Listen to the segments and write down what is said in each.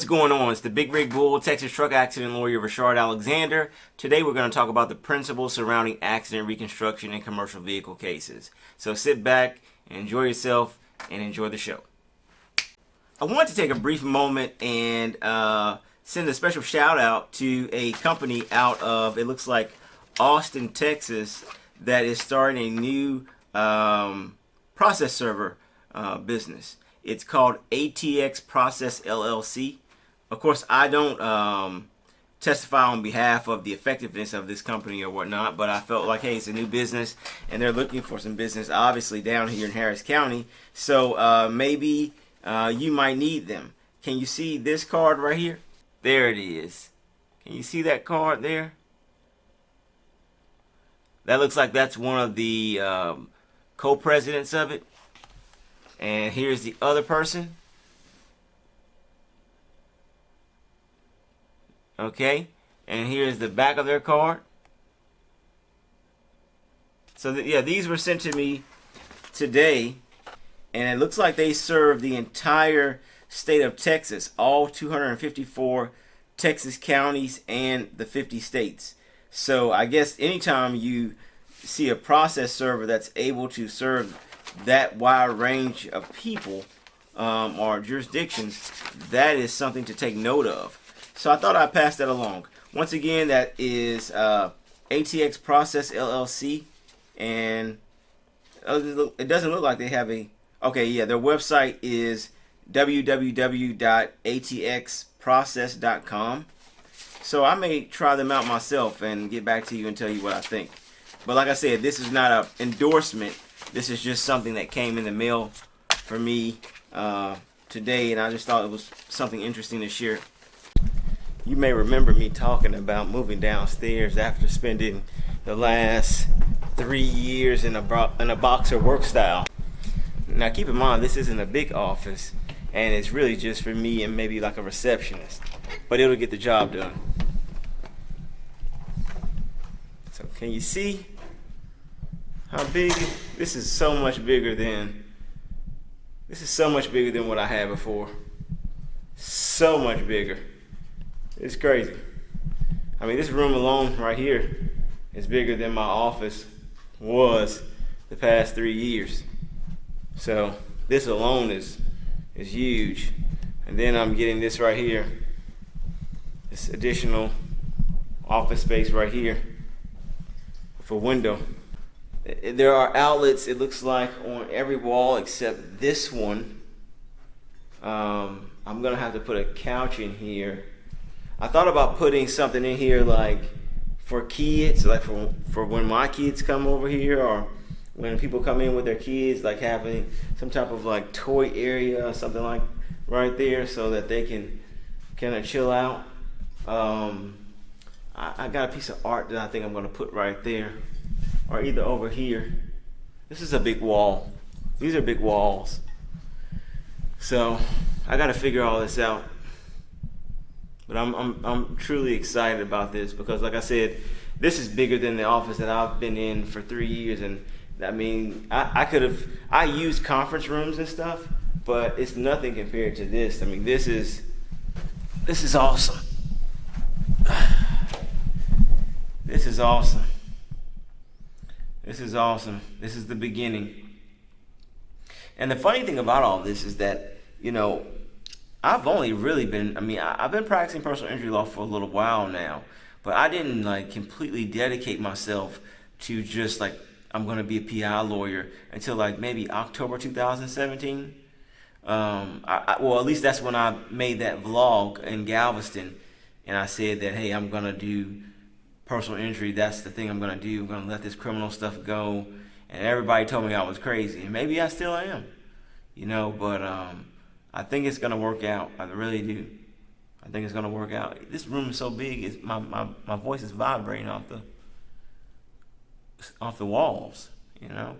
What's going on? It's the Big Rig Bull, Texas truck accident lawyer Reshard Alexander. Today we're going to talk about the principles surrounding accident reconstruction in commercial vehicle cases. So sit back, enjoy yourself, and enjoy the show. I want to take a brief moment and send a special shout out to a company out of, it looks like, Austin, Texas, that is starting a new process server business. It's called ATX Process LLC. Of course, I don't testify on behalf of the effectiveness of this company or whatnot, but I felt like, hey, it's a new business, and they're looking for some business, obviously, down here in Harris County. So maybe you might need them. Can you see this card right here? There it is. Can you see that card there? That looks like that's one of the co-presidents of it. And here's the other person. Okay. And here's the back of their card. So, yeah, these were sent to me today. And it looks like they serve the entire state of Texas, all 254 Texas counties and the 50 states. So I guess anytime you see a process server that's able to serve that wide range of people or jurisdictions, that is something to take note of. So I thought I'd pass that along. Once again, that is ATX Process LLC, and it doesn't look like they have a, okay, yeah, their website is www.atxprocess.com. So I may try them out myself and get back to you and tell you what I think. But like I said, this is not an endorsement. This is just something that came in the mail for me today, and I just thought it was something interesting to share. You may remember me talking about moving downstairs after spending the last 3 years in a boxer work style. Now keep in mind, this isn't a big office, and it's really just for me and maybe like a receptionist, but it'll get the job done. So can you see how big? This is so much bigger than what I had before. So much bigger. It's crazy. I mean, this room alone right here is bigger than my office was the past 3 years. So this alone is huge. And then I'm getting this right here, this additional office space right here with a window. There are outlets, it looks like, on every wall except this one. I'm gonna have to put a couch in here. I thought about putting something in here like for kids, like for when my kids come over here, or when people come in with their kids, like having some type of like toy area or something like right there so that they can kind of chill out. I got a piece of art that I think I'm gonna put right there, or either over here. This is a big wall. These are big walls. So I gotta figure all this out. But I'm truly excited about this because, like I said, this is bigger than the office that I've been in for 3 years. And I mean, I used conference rooms and stuff, but it's nothing compared to this. I mean, this is awesome. This is awesome. This is awesome. This is the beginning. And the funny thing about all this is that, you know, I've only really been, I've been practicing personal injury law for a little while now, but I didn't like completely dedicate myself to just like, I'm going to be a PI lawyer until like maybe October 2017. Well, at least that's when I made that vlog in Galveston, and I said that, hey, I'm going to do personal injury. That's the thing I'm going to do. I'm going to let this criminal stuff go. And everybody told me I was crazy, and maybe I still am, you know, but I think it's going to work out. I really do. I think it's going to work out. This room is so big, my voice is vibrating off the walls, you know.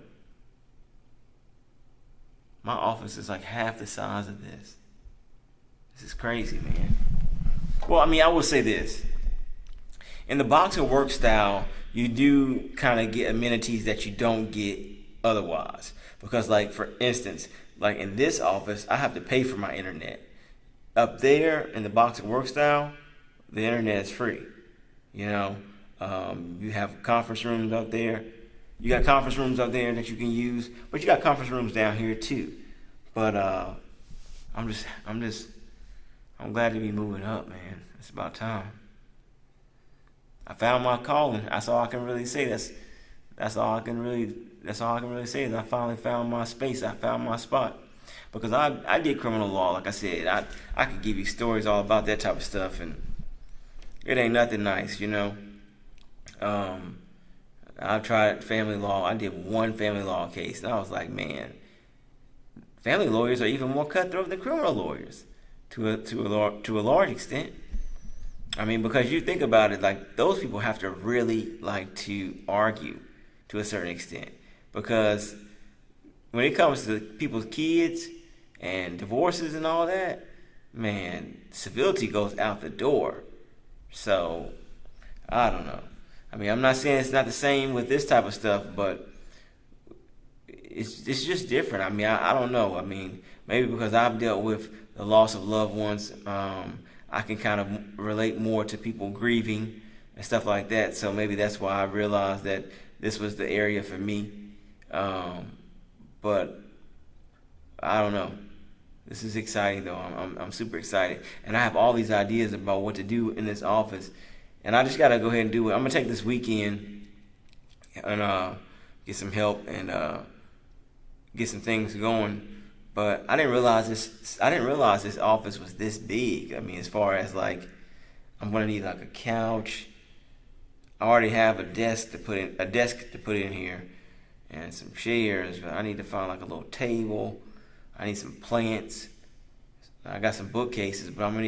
My office is like half the size of this. This is crazy, man. Well, I mean, I will say this. In the boxer work style, you do kind of get amenities that you don't get otherwise. Because, like, for instance, like in this office, I have to pay for my internet. up there in the box and work style, the internet is free. You know, you have conference rooms up there. You got conference rooms up there that you can use, but you got conference rooms down here too. But I'm glad to be moving up, man. It's about time. I found my calling. That's all I can really say. That's all I can really say is I finally found my space. I found my spot. Because I did criminal law, like I said. I could give you stories all about that type of stuff, and it ain't nothing nice, you know. I've tried family law. I did one family law case, and I was like, man, family lawyers are even more cutthroat than criminal lawyers, to a large extent. I mean, because you think about it, like, those people have to really like to argue to a certain extent, because when it comes to people's kids and divorces and all that, man, civility goes out the door. So I don't know. I mean, I'm not saying it's not the same with this type of stuff, but it's just different. I mean, I don't know. I mean, maybe because I've dealt with the loss of loved ones, I can kind of relate more to people grieving and stuff like that. So maybe that's why I realized that this was the area for me. But I don't know. This is exciting though. I'm super excited, and I have all these ideas about what to do in this office, and I just gotta go ahead and do it. I'm gonna take this weekend and get some help and get some things going. But I didn't realize this office was this big. I mean, as far as like, I'm gonna need like a couch. I already have a desk to put in here, and some chairs. But I need to find like a little table. I need some plants. I got some bookcases, but I'm gonna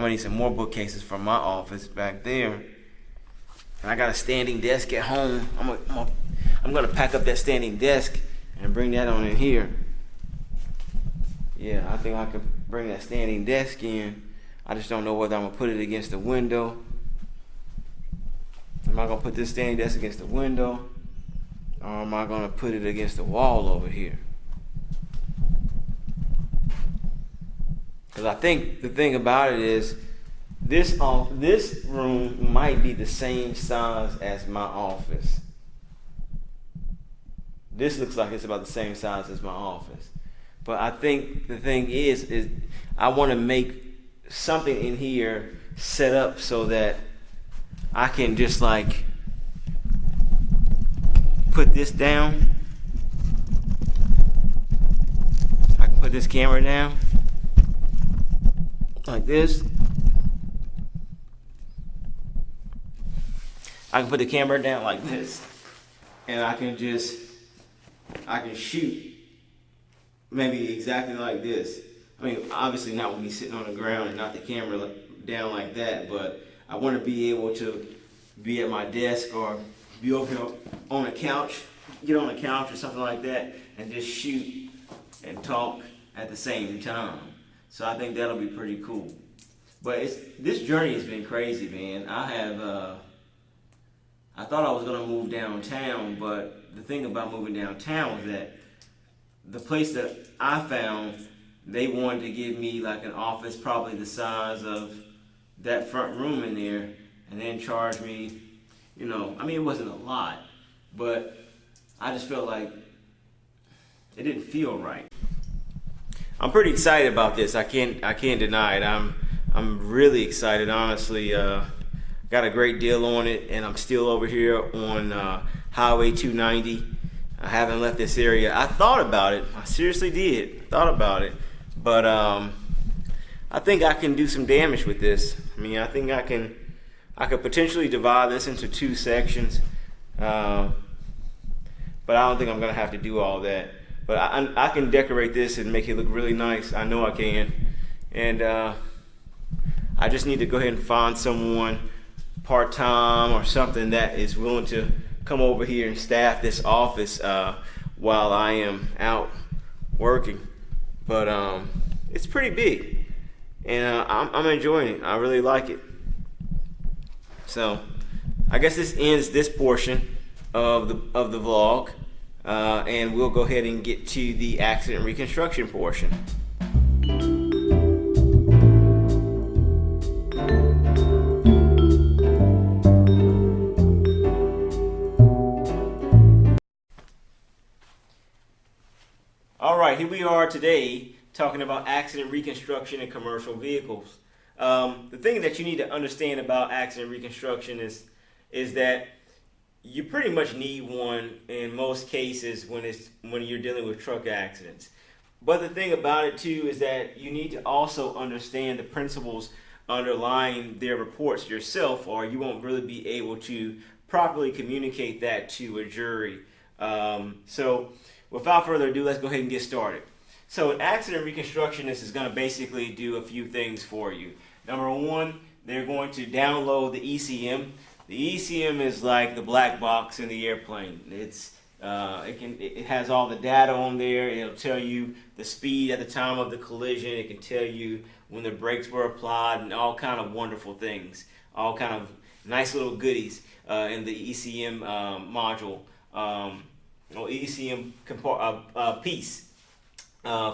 need some more bookcases from my office back there. And I got a standing desk at home. I'm gonna pack up that standing desk and bring that on in here. Yeah, I think I could bring that standing desk in. I just don't know whether I'm gonna put it against the window. Am I gonna put this standing desk against the window, or am I gonna put it against the wall over here? Because I think the thing about it is, this room might be the same size as my office. This looks like it's about the same size as my office. But I think the thing is I want to make something in here set up so that I can just like put this down. I can put this camera down like this. I can put the camera down like this, and I can shoot maybe exactly like this. I mean, obviously not with me sitting on the ground and not the camera down like that, but I want to be able to be at my desk or be over here on a couch, get on a couch or something like that, and just shoot and talk at the same time. So I think that'll be pretty cool. But this journey has been crazy, man. I thought I was gonna move downtown, but the thing about moving downtown was that the place that I found, they wanted to give me like an office probably the size of that front room in there, and then charge me, I mean, it wasn't a lot, but I just felt like it didn't feel right. I'm pretty excited about this. I can't deny it. I'm really excited, honestly. Got a great deal on it, and I'm still over here on Highway 290. I haven't left this area. I thought about it. I seriously did. Thought about it. But I think I can do some damage with this. I mean, I think I could potentially divide this into 2 sections. But I don't think I'm going to have to do all that. But I can decorate this and make it look really nice. I know I can. And I just need to go ahead and find someone part-time or something that is willing to come over here and staff this office while I am out working. But it's pretty big, and I'm enjoying it. I really like it. So I guess this ends this portion of the vlog, and we'll go ahead and get to the accident reconstruction portion. All right, here we are today talking about accident reconstruction in commercial vehicles. The thing that you need to understand about accident reconstruction is that you pretty much need one in most cases when you're dealing with truck accidents. But the thing about it too is that you need to also understand the principles underlying their reports yourself, or you won't really be able to properly communicate that to a jury. So without further ado, let's go ahead and get started. So an accident reconstructionist is going to basically do a few things for you. Number one, they're going to download the ECM. The ECM is like the black box in the airplane. It has all the data on there. It'll tell you the speed at the time of the collision. It can tell you when the brakes were applied and all kind of wonderful things, all kind of nice little goodies in the ECM module or ECM piece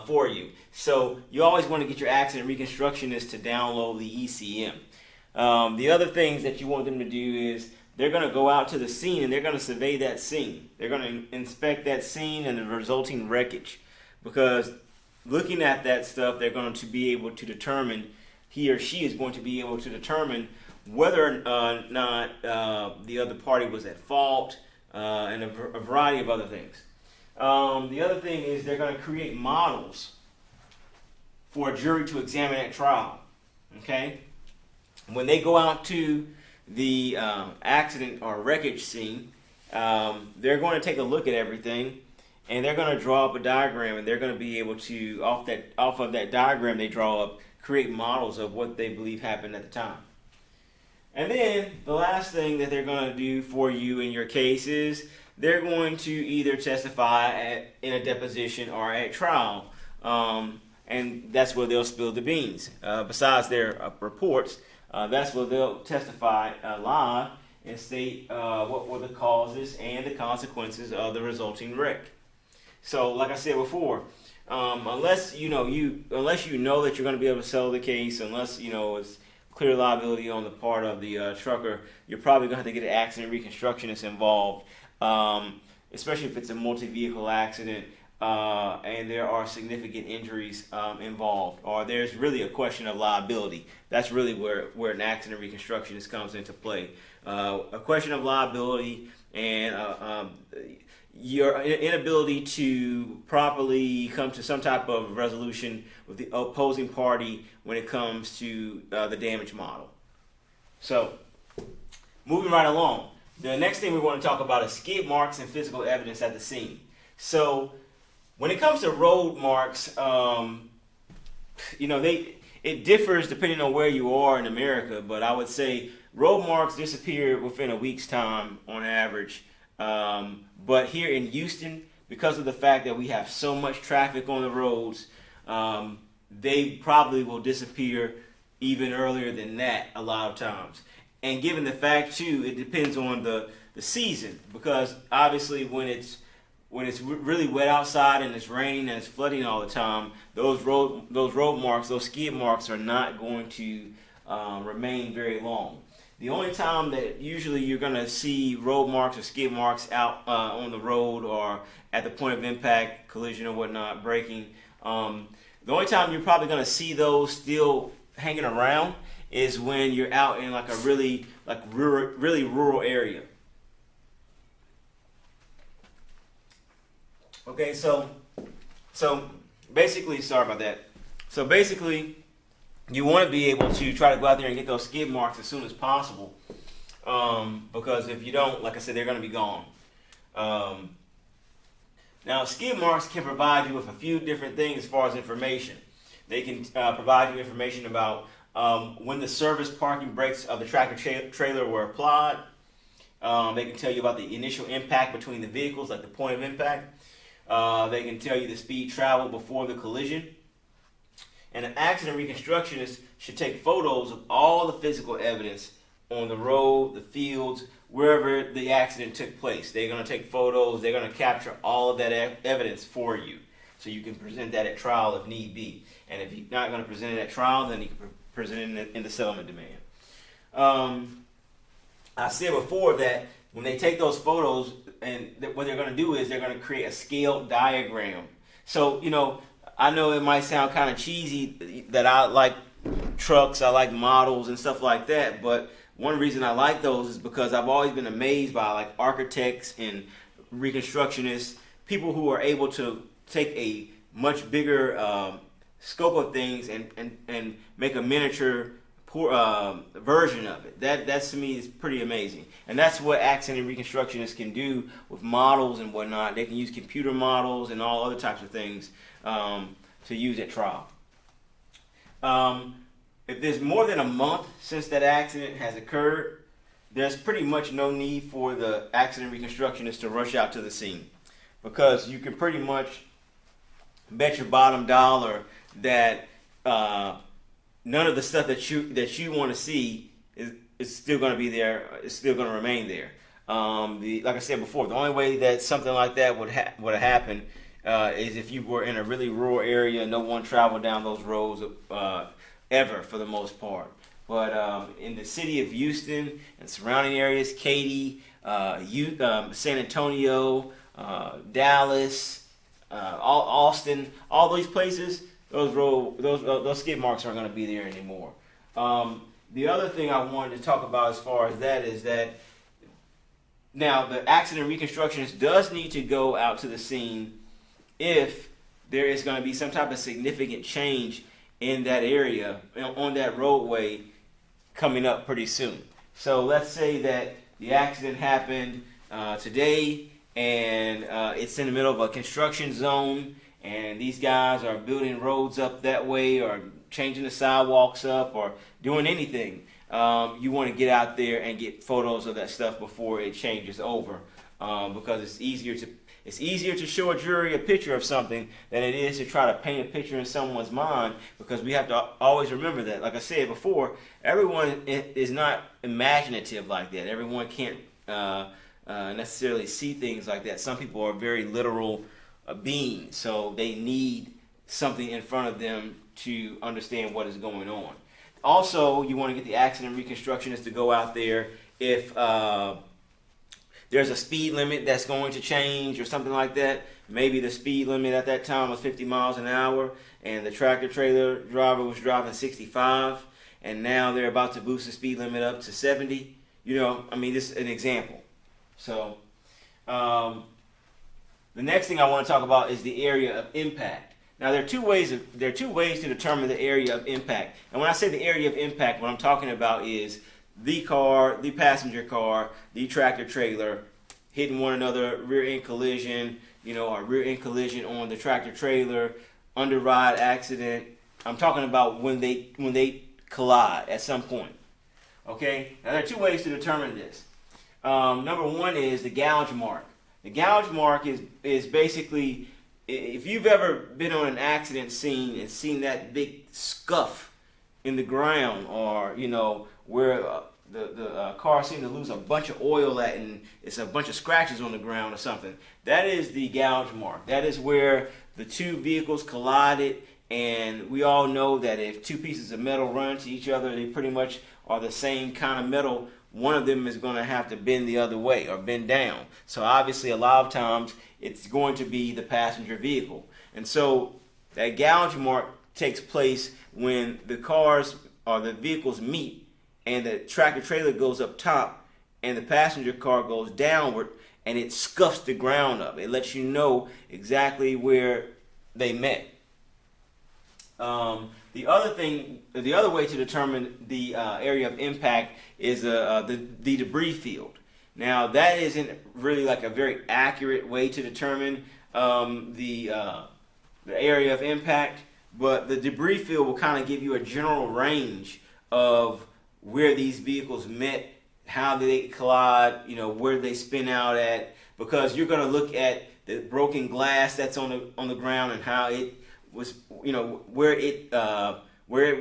for you. So you always want to get your accident reconstructionist to download the ECM. The other things that you want them to do is they're going to go out to the scene and they're going to survey that scene. They're going to inspect that scene and the resulting wreckage, because looking at that stuff, they're going to be able to determine, he or she is going to be able to determine whether or not the other party was at fault and a variety of other things. The other thing is they're going to create models for a jury to examine at trial. Okay? When they go out to the accident or wreckage scene, they're going to take a look at everything, and they're going to draw up a diagram, and they're going to be able to, off of that diagram they draw up, create models of what they believe happened at the time. And then the last thing that they're going to do for you in your case is they're going to either testify in a deposition or at trial, and that's where they'll spill the beans. Besides their reports, that's where they'll testify live and state what were the causes and the consequences of the resulting wreck. So, like I said before, unless you know that you're going to be able to settle the case, unless it's clear liability on the part of the trucker, you're probably going to have to get an accident reconstructionist involved, especially if it's a multi-vehicle accident and there are significant injuries involved, or there's really a question of liability. That's really where an accident reconstructionist comes into play. A question of liability and your inability to properly come to some type of resolution with the opposing party when it comes to the damage model. So, moving right along, the next thing we want to talk about is skid marks and physical evidence at the scene. So, when it comes to road marks, it differs depending on where you are in America, but I would say road marks disappear within a week's time on average. But here in Houston, because of the fact that we have so much traffic on the roads, they probably will disappear even earlier than that a lot of times. And given the fact too, it depends on the season, because obviously when it's really wet outside and it's raining and it's flooding all the time, those road marks, those skid marks are not going to remain very long. The only time that usually you're going to see road marks or skid marks out on the road or at the point of impact, collision or whatnot, braking, the only time you're probably going to see those still hanging around is when you're out in like a really rural area. Okay, so basically, sorry about that. So basically, you want to be able to try to go out there and get those skid marks as soon as possible, because if you don't, like I said, they're going to be gone. Now, skid marks can provide you with a few different things as far as information. They can provide you information about when the service parking brakes of the tractor trailer were applied. They can tell you about the initial impact between the vehicles, like the point of impact. They can tell you the speed traveled before the collision. And an accident reconstructionist should take photos of all the physical evidence on the road, the fields, wherever the accident took place. They're going to take photos. They're going to capture all of that evidence for you, so you can present that at trial if need be. And if you're not going to present it at trial, then you can present it in the settlement demand. I said before that when they take those photos, and what they're going to do is they're going to create a scaled diagram. So, I know it might sound kind of cheesy that I like trucks, I like models and stuff like that, but one reason I like those is because I've always been amazed by like architects and reconstructionists, people who are able to take a much bigger scope of things and make a miniature version of it. That to me is pretty amazing, and that's what accent and reconstructionists can do with models and whatnot. They can use computer models and all other types of things to use at trial. If there's more than a month since that accident has occurred, there's pretty much no need for the accident reconstructionist to rush out to the scene, because you can pretty much bet your bottom dollar that none of the stuff that you want to see is still going to be there. It's still going to remain there. Like I said before, the only way that something like that would have happened is if you were in a really rural area. No one traveled down those roads ever, for the most part. But in the city of Houston and surrounding areas, Katy, San Antonio, Dallas, Austin, all these places, those skid marks aren't going to be there anymore. The other thing I wanted to talk about as far as that is that now the accident reconstructionist does need to go out to the scene if there is going to be some type of significant change in that area, on that roadway, coming up pretty soon. So let's say that the accident happened today, and it's in the middle of a construction zone, and these guys are building roads up that way, or changing the sidewalks up, or doing anything. You want to get out there and get photos of that stuff before it changes over, because it's easier to show a jury a picture of something than it is to try to paint a picture in someone's mind, because we have to always remember that, like I said before, everyone is not imaginative like that. Everyone can't necessarily see things like that. Some people are very literal beings, so they need something in front of them to understand what is going on. Also, you want to get the accident reconstructionist to go out there if there's a speed limit that's going to change or something like that. Maybe the speed limit at that time was 50 miles an hour, and the tractor trailer driver was driving 65, and now they're about to boost the speed limit up to 70. This is an example. So the next thing I want to talk about is the area of impact. Now there are two ways to determine the area of impact. And when I say the area of impact, what I'm talking about is the car, the passenger car, the tractor trailer hitting one another, rear end collision, or rear end collision on the tractor trailer, under ride accident. I'm talking about when they collide at some point. Okay? Now there are two ways to determine this. Number one is the gouge mark. The gouge mark is basically, if you've ever been on an accident scene and seen that big scuff in the ground, or where the car seemed to lose a bunch of oil at, and it's a bunch of scratches on the ground or something, that is the gouge mark. That is where the two vehicles collided, and we all know that if two pieces of metal run into each other, they pretty much are the same kind of metal. One of them is going to have to bend the other way or bend down. So obviously a lot of times it's going to be the passenger vehicle. And so that gouge mark takes place when the cars or the vehicles meet, and the tractor trailer goes up top and the passenger car goes downward, and it scuffs the ground up. It lets you know exactly where they met. The other way to determine the area of impact is the debris field. Now that isn't really like a very accurate way to determine the area of impact, but the debris field will kind of give you a general range of where these vehicles met, how did they collide, where they spin out at, because you're going to look at the broken glass that's on the ground and how it was, where it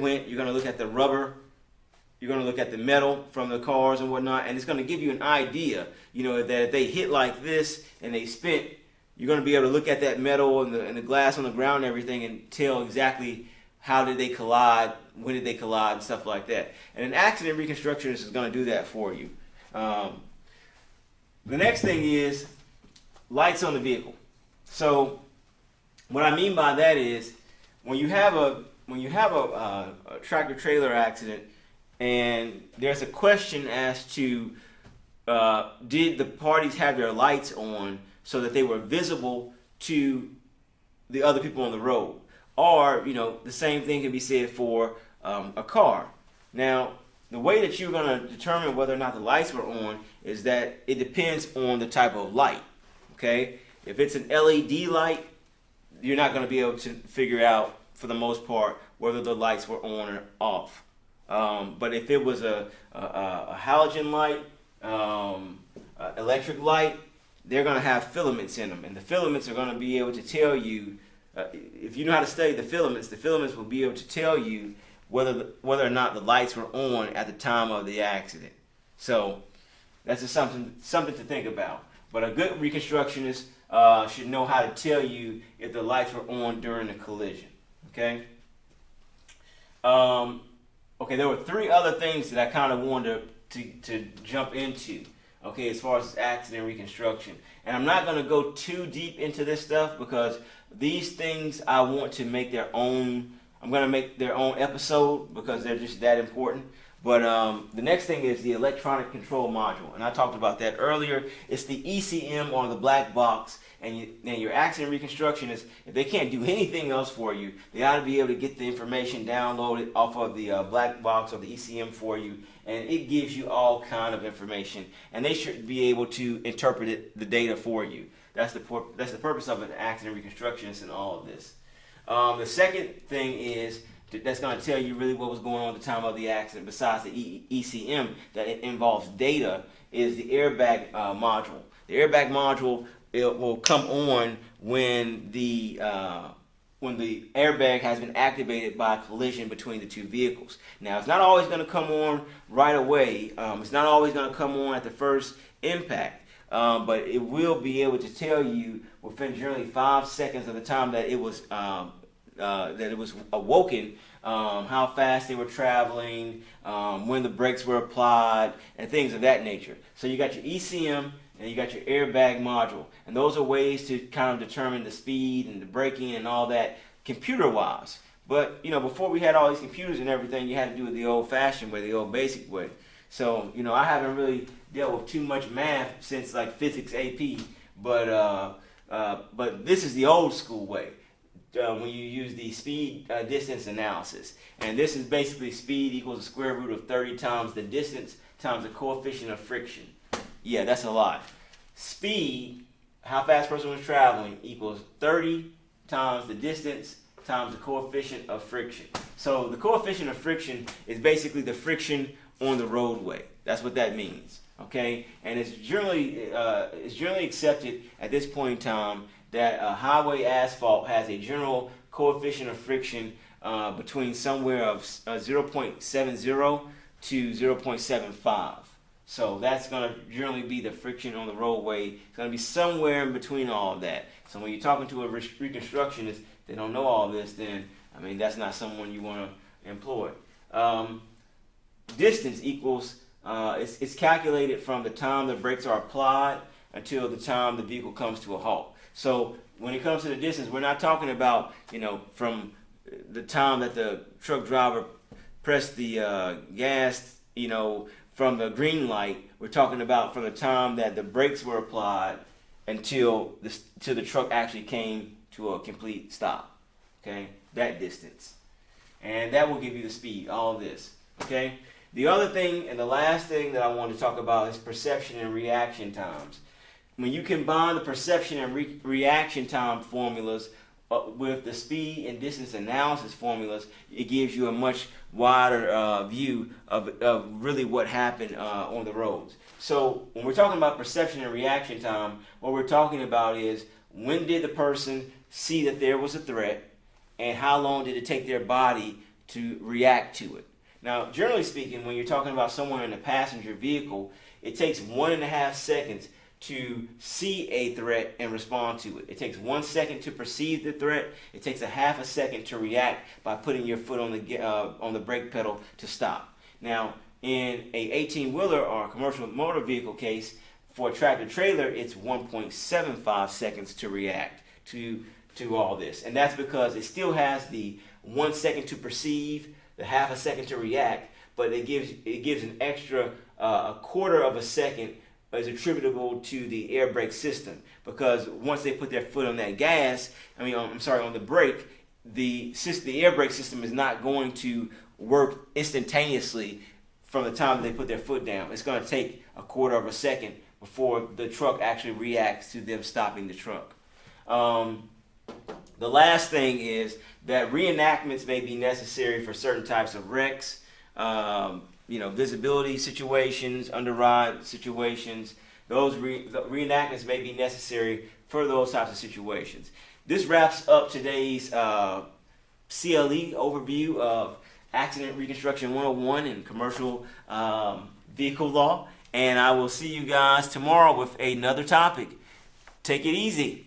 went. You're going to look at the rubber. You're going to look at the metal from the cars and whatnot, and it's going to give you an idea, that if they hit like this and they spin, you're going to be able to look at that metal and the glass on the ground and everything and tell exactly how did they collide, when did they collide, and stuff like that. And an accident reconstructionist is going to do that for you. The next thing is lights on the vehicle. So What I mean by that is when you have a tractor trailer accident, and there's a question as to did the parties have their lights on so that they were visible to the other people on the road, or the same thing can be said for a car. Now, the way that you're going to determine whether or not the lights were on is that it depends on the type of light. Okay, if it's an LED light, you're not going to be able to figure out, for the most part, whether the lights were on or off. But if it was a halogen light, electric light, they're going to have filaments in them, and the filaments are going to be able to tell you. If you know how to study the filaments will be able to tell you whether or not the lights were on at the time of the accident. So that's just something to think about. But a good reconstructionist should know how to tell you if the lights were on during the collision. Okay. Okay. There were three other things that I kind of wanted to jump into. Okay, as far as accident reconstruction, and I'm not going to go too deep into this stuff because these things I want to make their own. I'm going to make their own episode because they're just that important. But the next thing is the electronic control module, and I talked about that earlier. It's the ECM or the black box, and your accident reconstructionist, if they can't do anything else for you, they ought to be able to get the information downloaded off of the black box or the ECM for you, and it gives you all kind of information, and they should be able to interpret the data for you. That's the purpose of an accident reconstructionist in all of this. The second thing is that's going to tell you really what was going on at the time of the accident, besides the ECM, that it involves data, is the airbag module. The airbag module, it will come on when the airbag has been activated by a collision between the two vehicles. Now, it's not always going to come on right away. It's not always going to come on at the first impact, but it will be able to tell you within generally 5 seconds of the time that it was awoken, how fast they were traveling, when the brakes were applied, and things of that nature. So you got your ECM and you got your airbag module, and those are ways to kind of determine the speed and the braking and all that computer-wise. But before we had all these computers and everything, you had to do it the old-fashioned way, the old basic way. So I haven't really dealt with too much math since like physics AP, but this is the old school way. When you use the speed distance analysis, and this is basically speed equals the square root of 30 times the distance times the coefficient of friction. Yeah, that's a lot. Speed, how fast a person was traveling, equals 30 times the distance times the coefficient of friction. So the coefficient of friction is basically the friction on the roadway. That's what that means. Okay, and it's generally accepted at this point in time that highway asphalt has a general coefficient of friction between somewhere of 0.70 to 0.75. So that's going to generally be the friction on the roadway. It's going to be somewhere in between all of that. So when you're talking to a reconstructionist, they don't know all this, then, that's not someone you want to employ. Distance equals, it's calculated from the time the brakes are applied until the time the vehicle comes to a halt. So when it comes to the distance, we're not talking about, from the time that the truck driver pressed the gas, from the green light. We're talking about from the time that the brakes were applied until the truck actually came to a complete stop. Okay, that distance. And that will give you the speed, all of this. Okay, the other thing and the last thing that I want to talk about is perception and reaction times. When you combine the perception and reaction time formulas with the speed and distance analysis formulas, it gives you a much wider view of really what happened on the roads. So when we're talking about perception and reaction time, what we're talking about is when did the person see that there was a threat, and how long did it take their body to react to it. Now, generally speaking, when you're talking about someone in a passenger vehicle, it takes 1.5 seconds to see a threat and respond to it. It takes 1 second to perceive the threat. It takes 1/2 second to react by putting your foot on the brake pedal to stop. Now, in a 18-wheeler or a commercial motor vehicle case, for a tractor trailer, it's 1.75 seconds to react, to to all this, and that's because it still has the 1 second to perceive, the half a second to react, but it gives an extra a quarter of a second is attributable to the air brake system, because once they put their foot on that gas, on the brake, the air brake system is not going to work instantaneously from the time they put their foot down. It's going to take a quarter of a second before the truck actually reacts to them stopping the truck. The last thing is that reenactments may be necessary for certain types of wrecks, visibility situations, underride situations. Those reenactments may be necessary for those types of situations. This wraps up today's CLE overview of Accident Reconstruction 101 and Commercial Vehicle Law. And I will see you guys tomorrow with another topic. Take it easy.